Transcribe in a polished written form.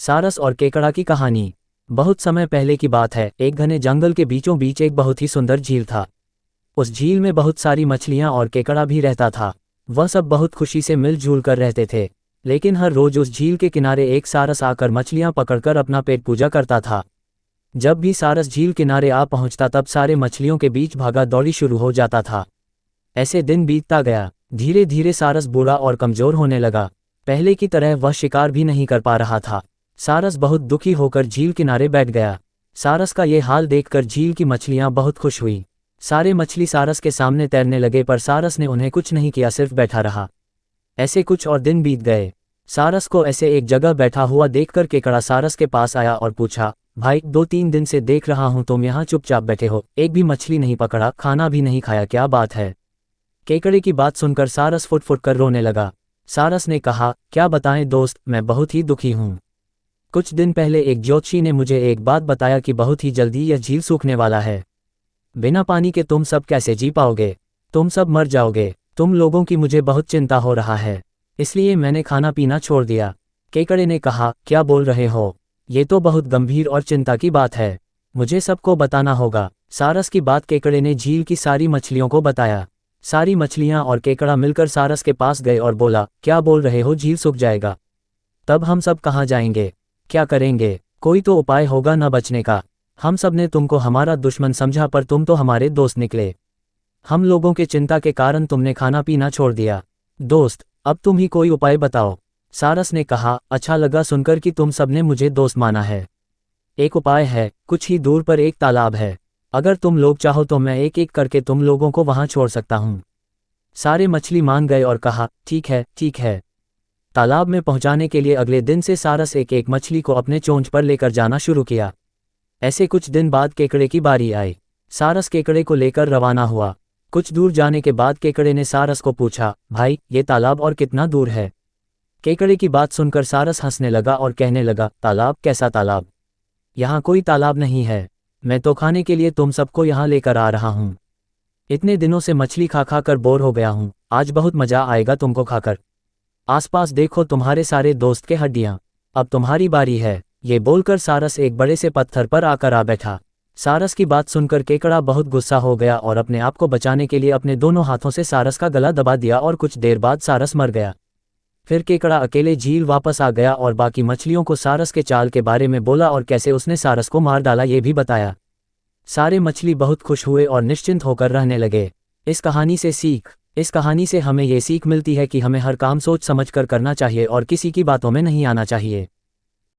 सारस और केकड़ा की कहानी। बहुत समय पहले की बात है। एक घने जंगल के बीचों बीच एक बहुत ही सुंदर झील था। उस झील में बहुत सारी मछलियां और केकड़ा भी रहता था। वह सब बहुत खुशी से मिलजुल कर रहते थे। लेकिन हर रोज उस झील के किनारे एक सारस आकर मछलियां पकड़कर अपना पेट पूजा करता था। जब भी सारस झील किनारे आ पहुंचता तब सारे मछलियों के बीच भागा दौड़ी शुरू हो जाता था। ऐसे दिन बीतता गया। धीरे धीरे सारस बूढ़ा और कमजोर होने लगा। पहले की तरह वह शिकार भी नहीं कर पा रहा था। सारस बहुत दुखी होकर झील किनारे बैठ गया। सारस का ये हाल देखकर झील की मछलियां बहुत खुश हुई। सारे मछली सारस के सामने तैरने लगे, पर सारस ने उन्हें कुछ नहीं किया, सिर्फ बैठा रहा। ऐसे कुछ और दिन बीत गए। सारस को ऐसे एक जगह बैठा हुआ देखकर केकड़ा सारस के पास आया और पूछा, भाई 2-3 दिन से देख रहा हूं तुम यहाँ चुपचाप बैठे हो, एक भी मछली नहीं पकड़ा, खाना भी नहीं खाया, क्या बात है? केकड़े की बात सुनकर सारस फुट फुट कर रोने लगा। सारस ने कहा, क्या बताएं दोस्त, मैं बहुत ही दुखी हूँ। कुछ दिन पहले एक ज्योतिषी ने मुझे एक बात बताया कि बहुत ही जल्दी यह झील सूखने वाला है। बिना पानी के तुम सब कैसे जी पाओगे? तुम सब मर जाओगे। तुम लोगों की मुझे बहुत चिंता हो रहा है, इसलिए मैंने खाना पीना छोड़ दिया। केकड़े ने कहा, क्या बोल रहे हो? ये तो बहुत गंभीर और चिंता की बात है, मुझे सबको बताना होगा। सारस की बात केकड़े ने झील की सारी मछलियों को बताया। सारी मछलियां और केकड़ा मिलकर सारस के पास गए और बोला, क्या बोल रहे हो, झील सूख जाएगा? तब हम सब कहाँ जाएंगे, क्या करेंगे? कोई तो उपाय होगा न बचने का। हम सब ने तुमको हमारा दुश्मन समझा, पर तुम तो हमारे दोस्त निकले। हम लोगों के चिंता के कारण तुमने खाना पीना छोड़ दिया। दोस्त, अब तुम ही कोई उपाय बताओ। सारस ने कहा, अच्छा लगा सुनकर कि तुम सब ने मुझे दोस्त माना है। एक उपाय है, कुछ ही दूर पर एक तालाब है। अगर तुम लोग चाहो तो मैं एक एक करके तुम लोगों को वहां छोड़ सकता हूँ। सारे मछली मान गए और कहा, ठीक है ठीक है। तालाब में पहुंचाने के लिए अगले दिन से सारस एक एक मछली को अपने चोंच पर लेकर जाना शुरू किया। ऐसे कुछ दिन बाद केकड़े की बारी आई। सारस केकड़े को लेकर रवाना हुआ। कुछ दूर जाने के बाद केकड़े ने सारस को पूछा, भाई ये तालाब और कितना दूर है? केकड़े की बात सुनकर सारस हंसने लगा और कहने लगा, तालाब? कैसा तालाब? यहाँ कोई तालाब नहीं है। मैं तो खाने के लिए तुम सबको यहाँ लेकर आ रहा हूँ। इतने दिनों से मछली खा खा कर बोर हो गया हूँ, आज बहुत मजा आएगा तुमको खाकर। आसपास देखो तुम्हारे सारे दोस्त के हड्डियां, अब तुम्हारी बारी है। ये बोलकर सारस एक बड़े से पत्थर पर आकर आ बैठा। सारस की बात सुनकर केकड़ा बहुत गुस्सा हो गया और अपने आप को बचाने के लिए अपने दोनों हाथों से सारस का गला दबा दिया और कुछ देर बाद सारस मर गया। फिर केकड़ा अकेले झील वापस आ गया और बाकी मछलियों को सारस के चाल के बारे में बोला और कैसे उसने सारस को मार डाला ये भी बताया। सारे मछली बहुत खुश हुए और निश्चिंत होकर रहने लगे। इस कहानी से हमें ये सीख मिलती है कि हमें हर काम सोच समझ कर करना चाहिए और किसी की बातों में नहीं आना चाहिए।